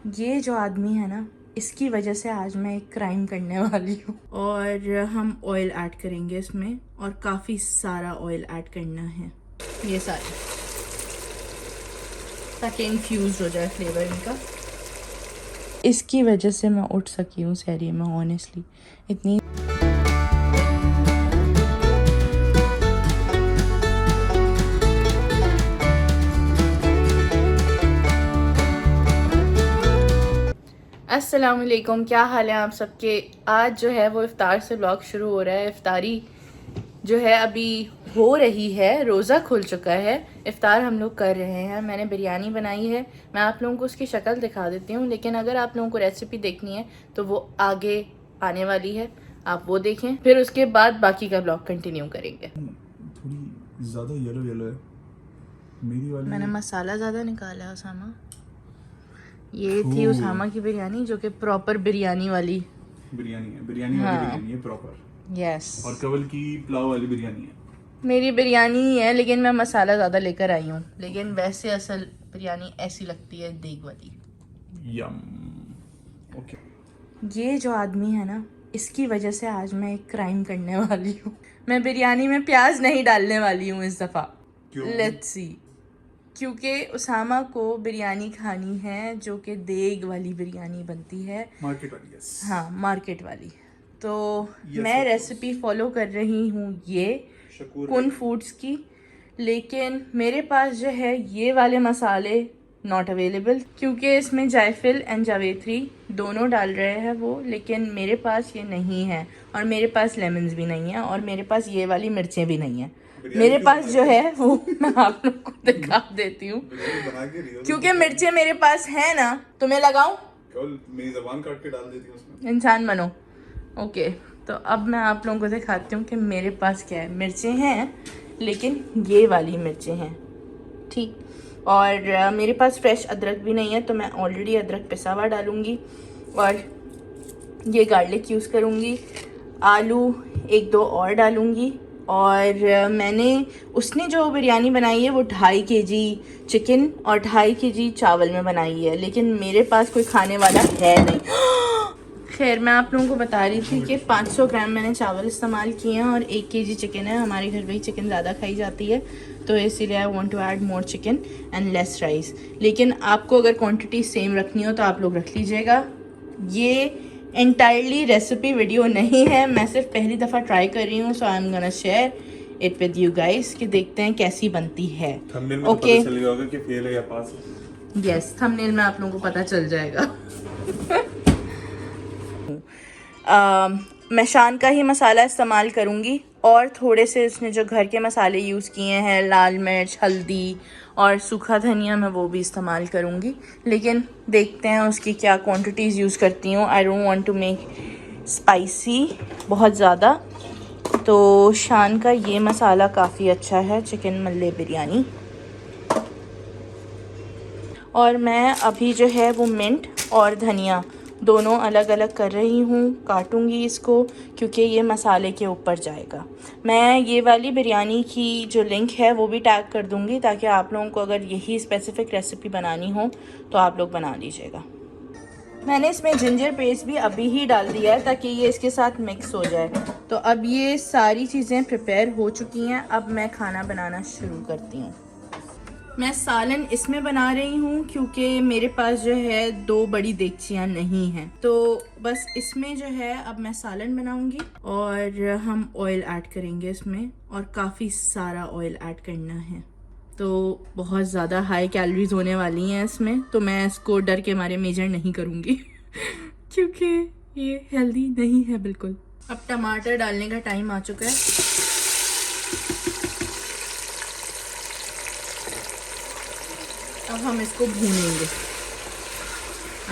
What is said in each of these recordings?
ये जो आदमी है ना, इसकी वजह से आज मैं एक क्राइम करने वाली हूँ। और हम ऑयल ऐड करेंगे इसमें, और काफ़ी सारा ऑयल ऐड करना है, ये सारे, ताकि इन्फ्यूज हो जाए फ्लेवर इनका। इसकी वजह से मैं उठ सकी हूँ सहरी में, ऑनेस्टली इतनी। अस्सलाम वालेकुम, क्या हाल है आप सबके। आज जो है वो इफ्तार से व्लॉग शुरू हो रहा है। इफ्तारी जो है अभी हो रही है, रोज़ा खुल चुका है, इफ्तार हम लोग कर रहे हैं। मैंने बिरयानी बनाई है, मैं आप लोगों को उसकी शक्ल दिखा देती हूँ, लेकिन अगर आप लोगों को रेसिपी देखनी है तो वो आगे आने वाली है, आप वो देखें, फिर उसके बाद बाकी का व्लॉग कंटिन्यू करेंगे। थोड़ी ज़्यादा येलो येलो है मेरी वाली। मैंने मसाला ज़्यादा निकाला है उसामा। ये थी उसामा की बिरयानी, जो कि प्रॉपर बिरयानी वाली बिरयानी है, बिरयानी वाली बिरयानी है प्रॉपर। यस। और कवल की पुलाव वाली बिरयानी है। मेरी बिरयानी ही है, लेकिन मैं मसाला ज़्यादा लेकर आई हूँ। लेकिन वैसे असल बिरयानी ऐसी लगती है, देग वाली। यम। ओके। ये जो आदमी है ना, इसकी वजह से आज मैं एक क्राइम करने वाली हूँ। मैं बिरयानी में प्याज नहीं डालने वाली हूँ इस दफ़ा। Let's see. क्योंकि उसामा को बिरयानी खानी है जो कि देग वाली बिरयानी बनती है, मार्केट वाली। यस। हाँ, मार्केट वाली। तो मैं रेसिपी फॉलो कर रही हूँ ये कुन फूड्स की, लेकिन मेरे पास जो है ये वाले मसाले नॉट अवेलेबल, क्योंकि इसमें जायफल एंड जावेत्री दोनों डाल रहे हैं वो, लेकिन मेरे पास ये नहीं है, और मेरे पास लेमन्स भी नहीं है, और मेरे पास ये वाली मिर्चें भी नहीं है। मेरे पास जो है वो मैं आप लोग को दिखा देती हूँ, क्योंकि मिर्चें मेरे पास है ना, तो मैं लगाऊं, मेरी ज़बान काट के डाल देती हूँ उसमें। इंसान बनो। ओके, तो अब मैं आप लोगों को दिखाती हूँ कि मेरे पास क्या है। मिर्चें हैं, लेकिन ये वाली मिर्चें हैं, ठीक। और मेरे पास फ्रेश अदरक भी नहीं है, तो मैं ऑलरेडी अदरक पिसा हुआ डालूँगी, और ये गार्लिक यूज़ करूँगी। आलू एक दो और डालूँगी। और मैंने उसने जो बिरयानी बनाई है वो 2.5 kg चिकन और 2.5 kg चावल में बनाई है, लेकिन मेरे पास कोई खाने वाला है नहीं। खैर, मैं आप लोगों को बता रही थी कि 500 ग्राम मैंने चावल इस्तेमाल किए हैं और 1 kg चिकन है। हमारे घर में चिकन ज़्यादा खाई जाती है, तो इसीलिए I want to add more chicken and less rice. लेकिन आपको अगर क्वांटिटी सेम रखनी हो तो आप लोग रख लीजिएगा। ये एंटायरली रेसिपी वीडियो नहीं है, मैं सिर्फ पहली दफ़ा ट्राई कर रही हूँ, so I am gonna share it with you guys कि देखते हैं कैसी बनती है। ओके, चल गया होगा कि फेल है या पास है। यस, थंबनेल में आप लोगों को पता चल जाएगा। मैं शान का ही मसाला इस्तेमाल करूँगी, और थोड़े से इसने जो घर के मसाले यूज़ किए हैं, लाल मिर्च, हल्दी और सूखा धनिया, मैं वो भी इस्तेमाल करूँगी। लेकिन देखते हैं उसकी क्या क्वांटिटीज़ यूज़ करती हूँ। I don't want to make spicy बहुत ज़्यादा। तो शान का ये मसाला काफ़ी अच्छा है, चिकन मल्ले बिरयानी। और मैं अभी जो है वो मिंट और धनिया दोनों अलग अलग कर रही हूँ, काटूँगी इसको, क्योंकि ये मसाले के ऊपर जाएगा। मैं ये वाली बिरयानी की जो लिंक है वो भी टैग कर दूँगी, ताकि आप लोगों को अगर यही स्पेसिफ़िक रेसिपी बनानी हो तो आप लोग बना लीजिएगा। मैंने इसमें जिंजर पेस्ट भी अभी ही डाल दिया है, ताकि ये इसके साथ मिक्स हो जाए। तो अब ये सारी चीज़ें प्रिपेयर हो चुकी हैं, अब मैं खाना बनाना शुरू करती हूँ। मैं सालन इसमें बना रही हूँ क्योंकि मेरे पास जो है 2 बड़ी देगचियाँ नहीं हैं, तो बस इसमें जो है अब मैं सालन बनाऊँगी, और हम ऑयल ऐड करेंगे इसमें, और काफ़ी सारा ऑयल ऐड करना है। तो बहुत ज़्यादा हाई कैलोरीज होने वाली हैं इसमें, तो मैं इसको डर के मारे मेजर नहीं करूँगी क्योंकि ये हेल्दी नहीं है बिल्कुल। अब टमाटर डालने का टाइम आ चुका है। अब हम इसको भूनेंगे।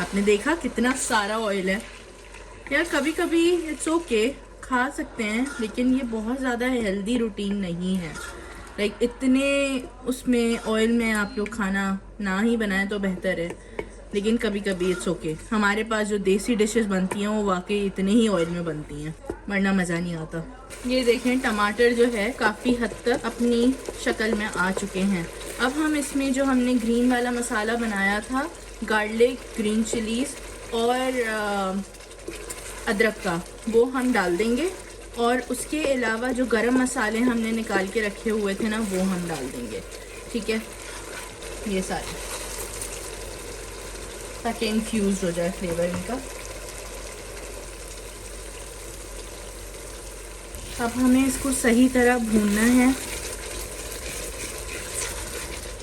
आपने देखा कितना सारा ऑयल है यार। कभी कभी इट्स ओके, खा सकते हैं, लेकिन ये बहुत ज़्यादा हेल्दी रूटीन नहीं है। लाइक इतने उसमें ऑयल में आप लोग खाना ना ही बनाएं तो बेहतर है, लेकिन कभी कभी इट्स ओके। हमारे पास जो देसी डिशेस बनती हैं वो वाकई इतने ही ऑयल में बनती हैं, वरना मज़ा नहीं आता। ये देखें, टमाटर जो है काफ़ी हद तक अपनी शक्ल में आ चुके हैं। अब हम इसमें जो हमने ग्रीन वाला मसाला बनाया था गार्लिक, ग्रीन चिलीज़ और अदरक का, वो हम डाल देंगे। और उसके अलावा जो गरम मसाले हमने निकाल के रखे हुए थे ना, वो हम डाल देंगे। ठीक है, ये सारे, ताकि इन्फ्यूज़ हो जाए फ्लेवर इनका। अब हमें इसको सही तरह भूनना है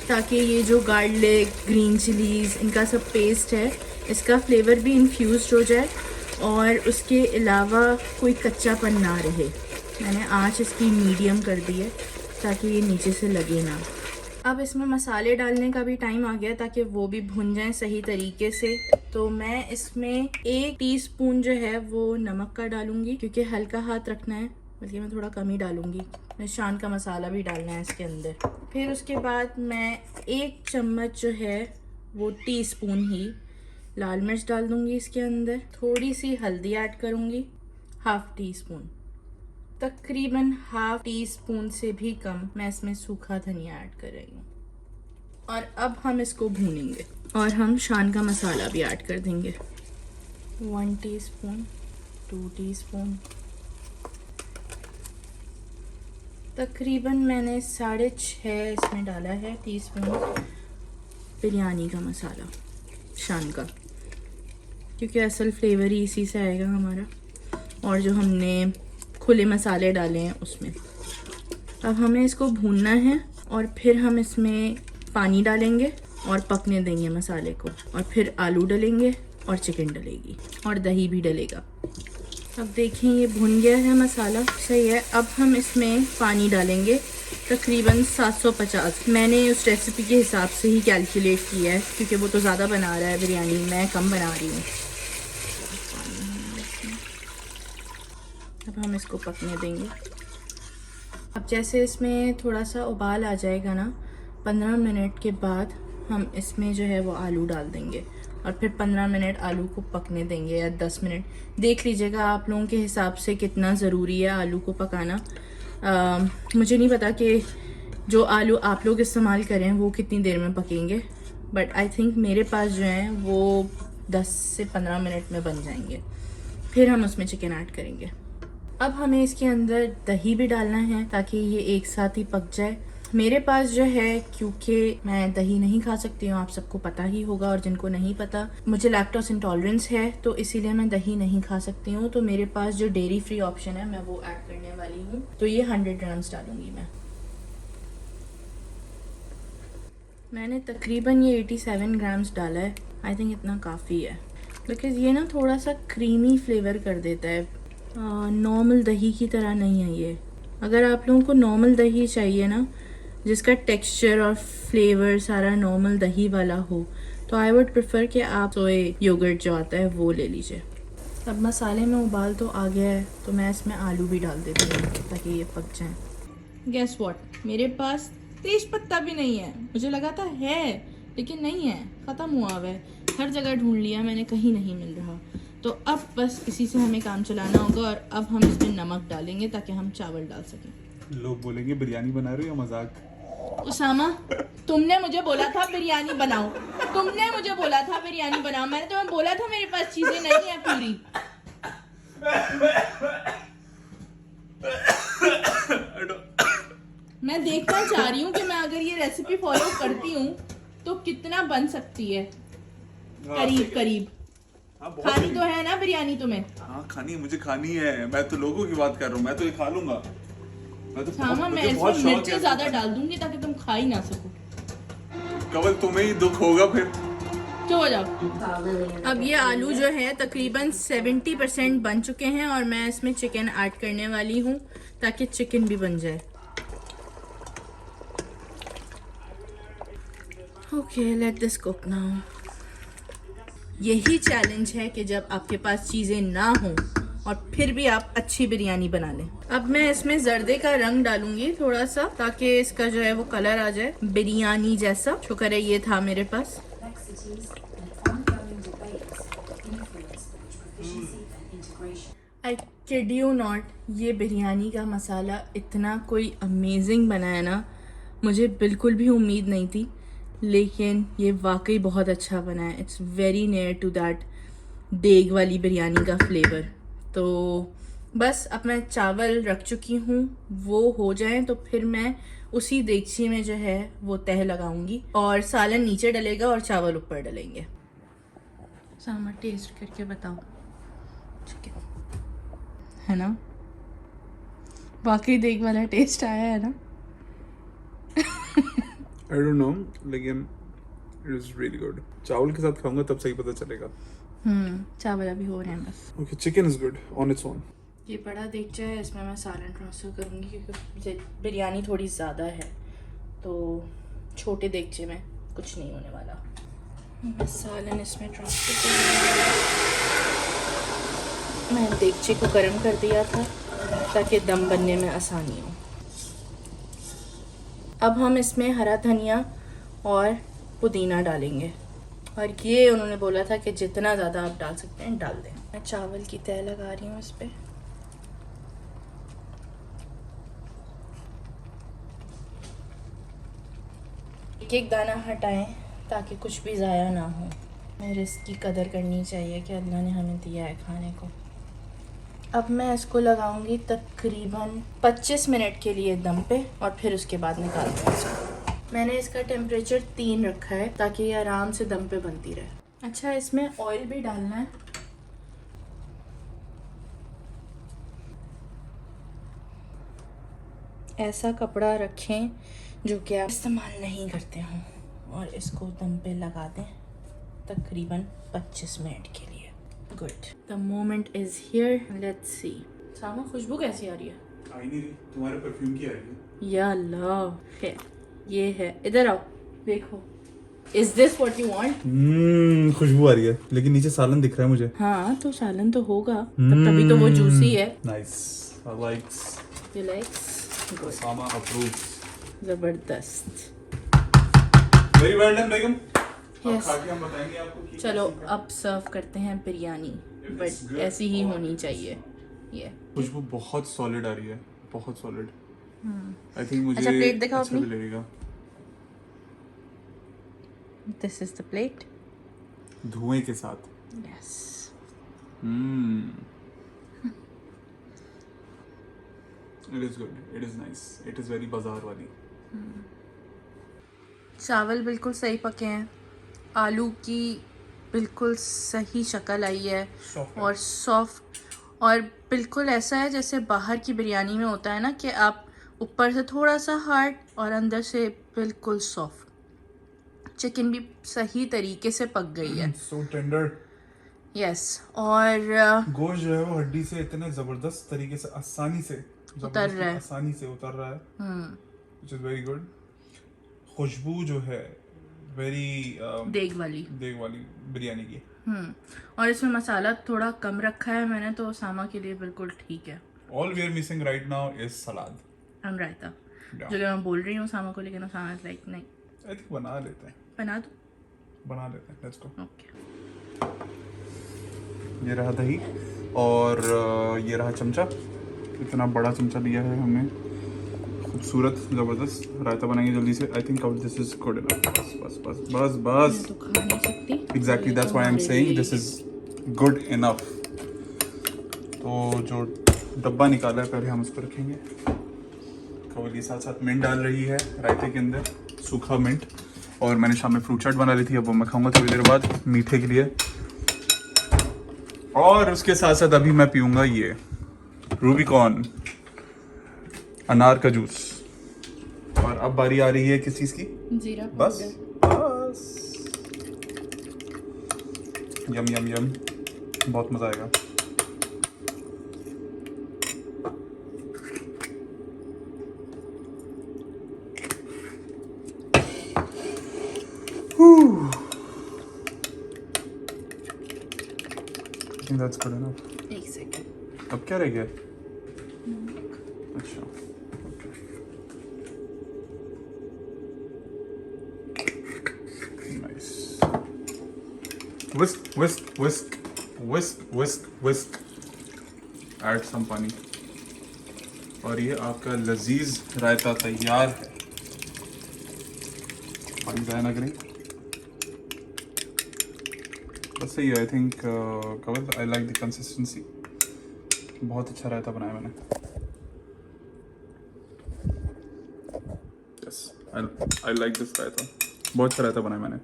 ताकि ये जो गार्लिक, ग्रीन चिलीज़, इनका सब पेस्ट है, इसका फ्लेवर भी इन्फ्यूज़ हो जाए और उसके अलावा कोई कच्चापन ना रहे। मैंने आंच इसकी मीडियम कर दी है ताकि ये नीचे से लगे ना। अब इसमें मसाले डालने का भी टाइम आ गया ताकि वो भी भुन जाएं सही तरीके से। तो मैं इसमें 1 टीस्पून जो है वो नमक का डालूंगी, क्योंकि हल्का हाथ रखना है, बल्कि मैं थोड़ा कम ही डालूंगी। निशान का मसाला भी डालना है इसके अंदर। फिर उसके बाद मैं 1 चम्मच जो है वो टीस्पून ही लाल मिर्च डाल दूंगी इसके अंदर। थोड़ी सी हल्दी ऐड करूंगी, 1/2 टीस्पून। तकरीबन 1/2 टीस्पून से भी कम मैं इसमें सूखा धनिया ऐड कर रही हूँ। और अब हम इसको भूनेंगे और हम शान का मसाला भी ऐड कर देंगे। 1 टीस्पून, 2 टीस्पून, तकरीबन मैंने 6.5 इसमें डाला है टीस्पून बिरयानी का मसाला शान का, क्योंकि असल फ्लेवर ही इसी से आएगा हमारा, और जो हमने खुले मसाले डाले हैं उसमें। अब हमें इसको भूनना है और फिर हम इसमें पानी डालेंगे और पकने देंगे मसाले को, और फिर आलू डलेंगे और चिकन डलेगी और दही भी डलेगा। अब देखें ये भुन गया है मसाला, सही है। अब हम इसमें पानी डालेंगे तकरीबन 750। मैंने उस रेसिपी के हिसाब से ही कैलकुलेट किया है, क्योंकि वो तो ज़्यादा बना रहा है बिरयानी, मैं कम बना रही हूँ। अब हम इसको पकने देंगे। अब जैसे इसमें थोड़ा सा उबाल आ जाएगा ना, 15 मिनट के बाद हम इसमें जो है वो आलू डाल देंगे और फिर 15 मिनट आलू को पकने देंगे, या 10 मिनट, देख लीजिएगा आप लोगों के हिसाब से कितना ज़रूरी है आलू को पकाना। मुझे नहीं पता कि जो आलू आप लोग इस्तेमाल करें वो कितनी देर में पकेंगे, बट आई थिंक मेरे पास जो हैं वो 10 से 15 मिनट में बन जाएंगे। फिर हम उसमें चिकन ऐड करेंगे। अब हमें इसके अंदर दही भी डालना है ताकि ये एक साथ ही पक जाए। मेरे पास जो है, क्योंकि मैं दही नहीं खा सकती हूँ, आप सबको पता ही होगा, और जिनको नहीं पता, मुझे लैक्टोज इंटॉलरेंस है, तो इसीलिए मैं दही नहीं खा सकती हूँ। तो मेरे पास जो डेयरी फ्री ऑप्शन है मैं वो ऐड करने वाली हूँ। तो ये 100 ग्राम्स डालूंगी मैंने तकरीबन ये 87 ग्राम्स डाला है। आई थिंक इतना काफ़ी है, बिकॉज़ ये ना थोड़ा सा क्रीमी फ्लेवर कर देता है, नॉर्मल दही की तरह नहीं है ये। अगर आप लोगों को नॉर्मल दही चाहिए ना, जिसका टेक्सचर और फ्लेवर सारा नॉर्मल दही वाला हो, तो आई वुड प्रेफर कि आप सोए योगर्ट जो आता है वो ले लीजिए। अब मसाले में उबाल तो आ गया है, तो मैं इसमें आलू भी डाल देती हूँ ताकि ये पक जाए। गेस व्हाट, मेरे पास तेज पत्ता भी नहीं है। मुझे लगा था है, लेकिन नहीं है, ख़त्म हुआ हुआ है। हर जगह ढूंढ लिया मैंने, कहीं नहीं मिल रहा। तो अब बस इसी से हमें काम चलाना होगा। और अब हम इसमें नमक डालेंगे ताकि हम चावल डाल सकें। लोग बोलेंगे बिरयानी बना रहे हो या मजाक? उसामा, तुमने मुझे बोला था बिरयानी बनाओ, तुमने मुझे बोला था बिरयानी बनाओ। मैंने तुम्हें बोला था मेरे पास चीजें नहीं है पूरी। मैं देखना चाह रही हूँ कि मैं अगर ये रेसिपी फॉलो करती हूँ तो कितना बन सकती है। करीब करीब। खानी तो है ना बिरयानी तुम्हें? हाँ खानी है, मुझे खानी है। मैं तो लोगों की बात कर रहा हूँ, मैं तो ये खा लूंगा। मैं इसमें मिर्चें ज्यादा डाल दूंगी ताकि तुम खा ही ना सको। केवल तुम्हें ही दुख होगा फिर। तो हो जाओ। अब ये आलू जो है तकरीबन 70% बन चुके हैं और मैं इसमें चिकन ऐड करने वाली हूँ ताकि चिकन भी बन जाए। Okay, let this cook now. यही चैलेंज है कि जब आपके पास चीज़ें ना हों और फिर भी आप अच्छी बिरयानी बना लें। अब मैं इसमें जर्दे का रंग डालूंगी थोड़ा सा, ताकि इसका जो है वो कलर आ जाए बिरयानी जैसा। शुक्र है ये था मेरे पास। आई किड यू नॉट, ये बिरयानी का मसाला इतना कोई अमेजिंग बना है ना, मुझे बिल्कुल भी उम्मीद नहीं थी। लेकिन ये वाकई बहुत अच्छा बना है। It's very near to that देग वाली बिरयानी का फ्लेवर। तो बस अब मैं चावल रख चुकी हूँ, वो हो जाएं तो फिर मैं उसी देगची में जो है वो तह लगाऊंगी और सालन नीचे डलेगा और चावल ऊपर डलेंगे। सामा टेस्ट करके बताओ, ठीक है ना? वाकई देग वाला टेस्ट आया है ना? I don't know, लेकिन it is really good. चावल के साथ खाऊंगा तब सही पता चलेगा। चावल अभी हो रहे हैं बस। Okay, chicken is good on its own. ये बड़ा देगचा है, इसमें मैं सालन ट्रांसफ़र करूँगी क्योंकि बिरयानी थोड़ी ज़्यादा है, तो छोटे देगचे में कुछ नहीं होने वाला। मैं सालन इसमें ट्रांसफ़र करूँगी। मैं देगचे को गर्म कर दिया था ताकि दम बनने में आसानी हो। अब हम इसमें हरा धनिया और पुदीना डालेंगे, और ये उन्होंने बोला था कि जितना ज़्यादा आप डाल सकते हैं डाल दें। मैं चावल की तह लगा रही हूँ इस पर। एक एक दाना हटाएं ताकि कुछ भी ज़ाया ना हो। हमें रिस्क की कदर करनी चाहिए कि अल्लाह ने हमें दिया है खाने को। अब मैं इसको लगाऊंगी तकरीबन 25 मिनट के लिए दम पे, और फिर उसके बाद निकाल दूँगी इसको। मैंने इसका टेम्परेचर 3 रखा है ताकि ये आराम से दम पे बनती रहे। अच्छा, इसमें ऑयल भी डालना है। ऐसा कपड़ा रखें जो कि आप इस्तेमाल नहीं करते हों, और इसको दम पे लगा दें तकरीबन 25 मिनट के लिए। Good, the moment is here, let's see. सामा, खुशबू कैसी आ रही है? आई नहीं रही, तुम्हारे परफ्यूम की आ रही है। या अल्लाह, है ये है। इधर आओ, देखो। Is this what you want? खुशबू आ रही है, लेकिन नीचे सालन दिख रहा है मुझे। हाँ, तो सालन तो होगा, तभी तो वो जूसी है। Nice, I likes. You likes? Good, Sama approves. जबरदस्त। वेरी वेल डन बेगम। Yes. खा के हम बताएंगे आपको कि चलो अब सर्व करते हैं बिरयानी, बट ऐसी ही होनी चाहिए ये। खुशबू बहुत सॉलिड आ रही है, बहुत सॉलिड। आई थिंक मुझे अच्छा, प्लेट दिखाओ अच्छा अपनी। भी लगेगा। This is the plate. धुएं के साथ। Yes. It is good, it is nice, it is very बाजार वाली। चावल बिल्कुल सही पके हैं, आलू की बिल्कुल सही शक्ल आई है, Soft है। और सॉफ्ट, और बिल्कुल ऐसा है जैसे बाहर की बिरयानी में होता है ना कि आप ऊपर से थोड़ा सा हार्ड और अंदर से बिल्कुल सॉफ्ट। चिकन भी सही तरीके से पक गई है। सो टेंडर। यस, और गोश्त जो है वो हड्डी से इतने जबरदस्त तरीके से आसानी से उतर रहा है। आसानी से उतर रहा है, व्हिच इज वेरी गुड। खुशबू जो है वेरी देग वाली बिरयानी की। और इसमें मसाला थोड़ा कम रखा है मैंने, तो सामा के लिए बिल्कुल ठीक है। All we are missing right now is salad and raita, Yeah. जो कि मैं बोल रही हूँ सामा को, लेकिन सामा इज लाइक नहीं। आई थिंक बना लेते हैं, लेट्स गो। ओके। ये रहा दही, और ये रहा चमचा। इतना बड़ा चमचा लिया है हमने, खूबसूरत ज़बरदस्त रायता बनाएंगे जल्दी से। I think this is good enough. बस बस बस बस बस, मैं तो खा नहीं सकती। Exactly that's why I am saying this is good enough. तो जो डब्बा निकाला है पहले हम उसको रखेंगे। कवली साथ साथ मिंट डाल रही है रायते के अंदर, सूखा मिंट। और मैंने शाम में फ्रूट चाट बना ली थी, अब वो मैं खाऊंगा थोड़ी देर बाद मीठे के लिए। और उसके साथ साथ अभी मैं पीऊंगा ये रूबिकॉन अनार का जूस। और अब बारी आ रही है किस चीज की? जीरा बस पाउडर। बस, यम यम यम, बहुत मजा आएगा। I think that's good enough. एक सेकंड। अब क्या रह गया? अच्छा, nice. whisk whisk whisk whisk whisk whisk, add some pani, और ये आपका लजीज रायता तैयार है। पानी ज़ाया ना करें। बस सही है आई थिंक। कवल आई लाइक द कंसिस्टेंसी, बहुत अच्छा रायता बनाया मैंने। Yes I like this raita, बहुत अच्छा रायता बनाया मैंने।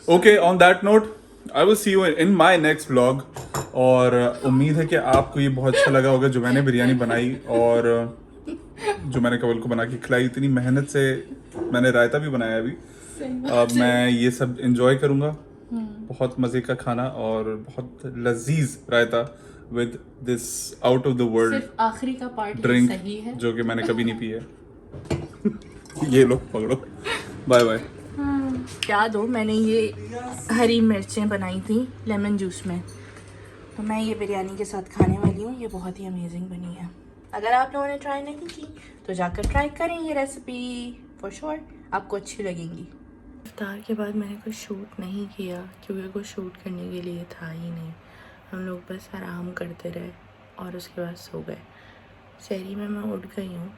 Okay, on that note I will see you in my next vlog. और उम्मीद है कि आपको ये बहुत अच्छा लगा होगा जो मैंने बिरयानी बनाई और जो मैंने कवल को बना के खिलाई। इतनी मेहनत से मैंने रायता भी बनाया अभी। अब मैं ये सब इंजॉय करूँगा, बहुत मज़े का खाना और बहुत लजीज raita with this out of the world सिर्फ आखिरी का पार्ट ड्रिंक सही है जो कि मैंने कभी नहीं पी है। ये लो पकड़ो, बाय बाय। याद हो मैंने ये हरी मिर्चें बनाई थी लेमन जूस में, तो मैं ये बिरयानी के साथ खाने वाली हूँ। ये बहुत ही अमेजिंग बनी है। अगर आप लोगों ने ट्राई नहीं की तो जाकर ट्राई करें ये रेसिपी, फॉर श्योर आपको अच्छी लगेंगी। इफ्तार के बाद मैंने कुछ शूट नहीं किया क्योंकि कुछ शूट करने के लिए था ही नहीं। हम लोग बस आराम करते रहे और उसके बाद सो गए। सहरी में मैं उठ गई हूँ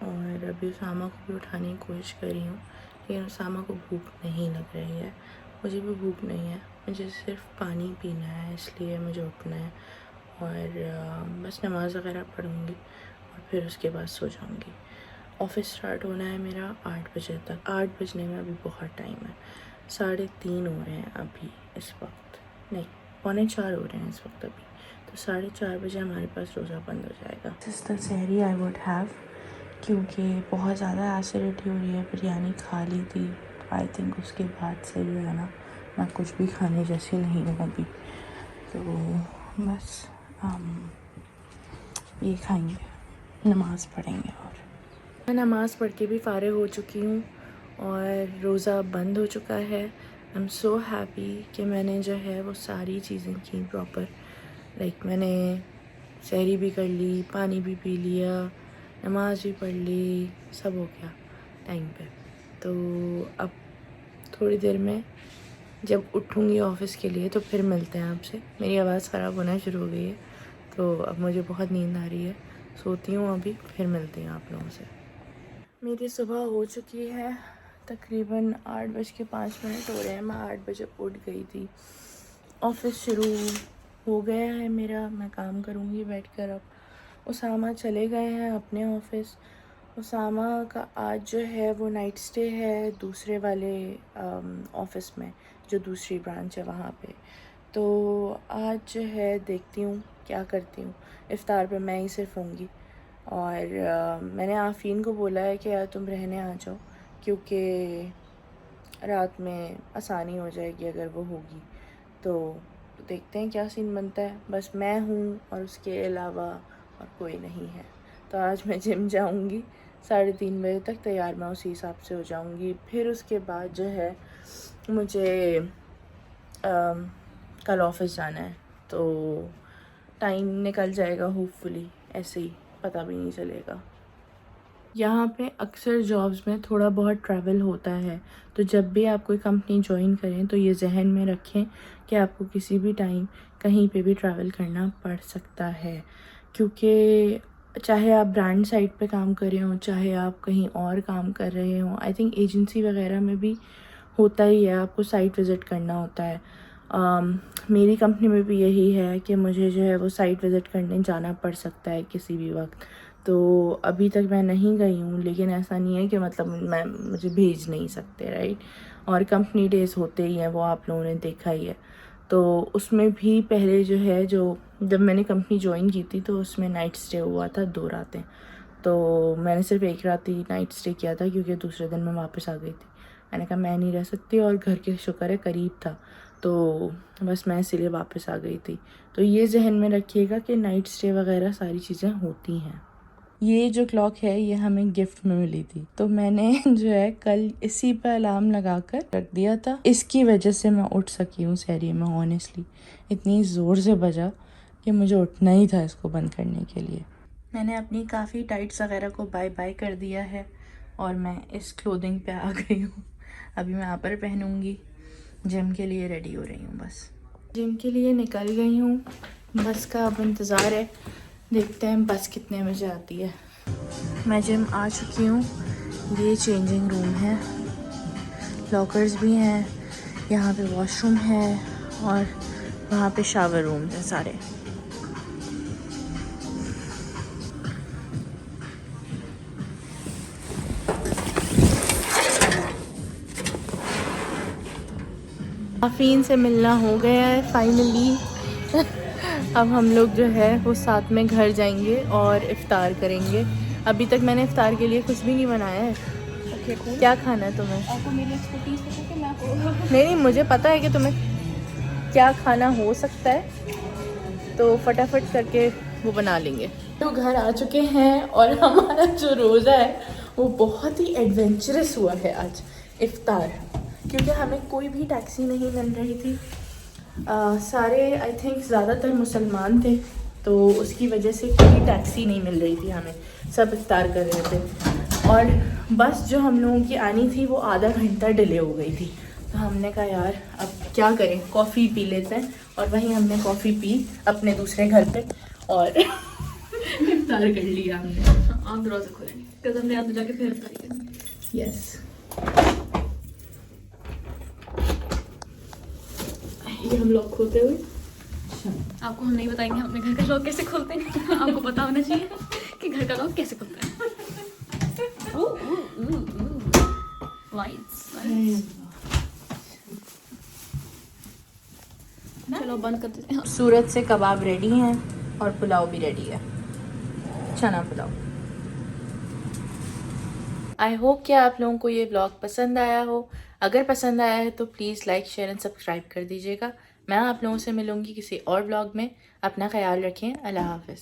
और अभी उसामा को भी उठाने की कोशिश कर रही हूँ, लेकिन उसामा को भूख नहीं लग रही है, मुझे भी भूख नहीं है। मुझे सिर्फ पानी पीना है, इसलिए मुझे उठना है और बस नमाज़ वगैरह पढ़ूँगी और फिर उसके बाद सो जाऊँगी। ऑफ़िस स्टार्ट होना है मेरा 8 बजे तक। 8 बजने में अभी बहुत टाइम है, 3:30 हो रहे हैं अभी इस वक्त, नहीं 3:45 हो रहे हैं इस वक्त अभी, तो 4:30 बजे हमारे पास रोज़ा बंद हो जाएगा। सिस्टर सहरी आई वुड हैव, क्योंकि बहुत ज़्यादा एसिडिटी हो रही है। बिरयानी खा ली थी, आई थिंक उसके बाद से जो है ना मैं कुछ भी खाने जैसी नहीं हूँ अभी, तो बस ये खाएंगे, नमाज़ पढ़ेंगे। और मैं नमाज़ पढ़ के भी फ़ारिग हो चुकी हूँ और रोज़ा बंद हो चुका है। आई एम सो हैप्पी कि मैंने जो है वो सारी चीज़ें की प्रॉपर। लाइक मैंने सहरी भी कर ली, पानी भी पी लिया, नमाज़ भी पढ़ ली, सब हो गया टाइम पे। तो अब थोड़ी देर में जब उठूँगी ऑफ़िस के लिए तो फिर मिलते हैं आपसे। मेरी आवाज़ ख़राब होना शुरू हो गई है तो अब मुझे बहुत नींद आ रही है, सोती हूँ अभी, फिर मिलती हूँ आप लोगों से। मेरी सुबह हो चुकी है, तकरीबन 8:05 हो रहे हैं। मैं 8 बजे उठ गई थी। ऑफ़िस शुरू हो गया है मेरा, मैं काम करूँगी बैठकर। अब उसामा चले गए हैं अपने ऑफ़िस। उसामा का आज जो है वो नाइट स्टे है दूसरे वाले ऑफ़िस में, जो दूसरी ब्रांच है वहाँ पे। तो आज जो है देखती हूँ क्या करती हूँ। इफ़्तार पे मैं ही सिर्फ होंगी और मैंने आफ़ीन को बोला है कि यार तुम रहने आ जाओ, क्योंकि रात में आसानी हो जाएगी अगर वो होगी। तो देखते हैं क्या सीन बनता है। बस मैं हूँ और उसके अलावा और कोई नहीं है। तो आज मैं जिम जाऊँगी 3:30 बजे तक, तैयार मैं उसी हिसाब से हो जाऊँगी। फिर उसके बाद जो है मुझे कल ऑफ़िस जाना है, तो टाइम निकल जाएगा होपफुली, ऐसे ही पता भी नहीं चलेगा। यहाँ पे अक्सर जॉब्स में थोड़ा बहुत ट्रैवल होता है, तो जब भी आप कोई कंपनी ज्वाइन करें तो ये जहन में रखें कि आपको किसी भी टाइम कहीं पे भी ट्रैवल करना पड़ सकता है। क्योंकि चाहे आप ब्रांड साइट पे काम कर रहे हो, चाहे आप कहीं और काम कर रहे हो, आई थिंक एजेंसी वगैरह में भी होता ही है, आपको साइट विज़िट करना होता है। मेरी कंपनी में भी यही है कि मुझे जो है वो साइट विज़िट करने जाना पड़ सकता है किसी भी वक्त। तो अभी तक मैं नहीं गई हूँ, लेकिन ऐसा नहीं है कि मतलब मुझे भेज नहीं सकते, राइट। और कंपनी डेज़ होते ही हैं, वो आप लोगों ने देखा ही है। तो उसमें भी पहले जो है, जो जब मैंने कंपनी ज्वाइन की थी तो उसमें नाइट स्टे हुआ था 2 रातें। तो मैंने सिर्फ 1 रात ही नाइट स्टे किया था, क्योंकि दूसरे दिन मैं वापस आ गई थी। मैंने कहा मैं नहीं रह सकती, और घर के शुक्र है करीब था, तो बस मैं इसीलिए वापस आ गई थी। तो ये जहन में रखिएगा कि नाइट स्टे वगैरह सारी चीज़ें होती हैं। ये जो क्लॉक है ये हमें गिफ्ट में मिली थी, तो मैंने जो है कल इसी पर अलार्म लगाकर रख दिया था। इसकी वजह से मैं उठ सकी हूँ सहरी में। ऑनेस्टली इतनी ज़ोर से बजा कि मुझे उठना ही था इसको बंद करने के लिए। मैंने अपनी काफ़ी टाइट्स वगैरह को बाय बाय कर दिया है और मैं इस क्लोथिंग पे आ गई हूँ। अभी मैं यहाँ पर पहनूँगी, जिम के लिए रेडी हो रही हूँ। बस जिम के लिए निकल गई हूँ, बस का अब इंतज़ार है, देखते हैं बस कितने बजे आती है। मैं जिम आ चुकी हूँ, ये चेंजिंग रूम है लॉकर्स भी हैं, यहाँ पे वॉशरूम है और वहाँ पे शावर रूम हैं सारे। आफीन से मिलना हो गया है फाइनली। अब हम लोग जो है वो साथ में घर जाएंगे और इफ़्तार करेंगे। अभी तक मैंने इफ़्तार के लिए कुछ भी नहीं बनाया है। Okay cool. क्या खाना है तुम्हें? आपको मेरी एक्सपर्टीज पता है कि मैं आपको नहीं, मुझे पता है कि तुम्हें क्या खाना हो सकता है, तो फटाफट करके वो बना लेंगे। तो घर आ चुके हैं और हमारा जो रोज़ा है वो बहुत ही एडवेंचरस हुआ है आज इफ़्तार, क्योंकि हमें कोई भी टैक्सी नहीं मिल रही थी। सारे आई थिंक ज़्यादातर मुसलमान थे, तो उसकी वजह से कोई टैक्सी नहीं मिल रही थी हमें, सब इफ्तार कर रहे थे। और बस जो हम लोगों की आनी थी वो आधा घंटा डिले हो गई थी, तो हमने कहा यार अब क्या करें, कॉफ़ी पी लेते हैं। और वहीं हमने कॉफ़ी पी अपने दूसरे घर पे और इफ्तार कर लिया हमने। आप दरवाजा खोलेंगे कदम ले अंदर जाके फिर इफ्तारी करेंगे। यस, ये हम लोग खोलते हुए आपको हम नहीं बताएंगे हम अपने घर का लॉक कैसे खोलते हैं। आपको पता होना चाहिए कि घर का लॉक कैसे खुलता है। लाइट्स चलो बंद कर देते हैं। सूरत से कबाब रेडी हैं और पुलाव भी रेडी है, चना पुलाव। आई होप कि आप लोगों को ये व्लॉग पसंद आया हो। अगर पसंद आया है तो please like, share and subscribe कर दीजिएगा। मैं आप लोगों से मिलूँगी किसी और व्लॉग में। अपना ख्याल रखें। अल्लाह हाफ़िज़।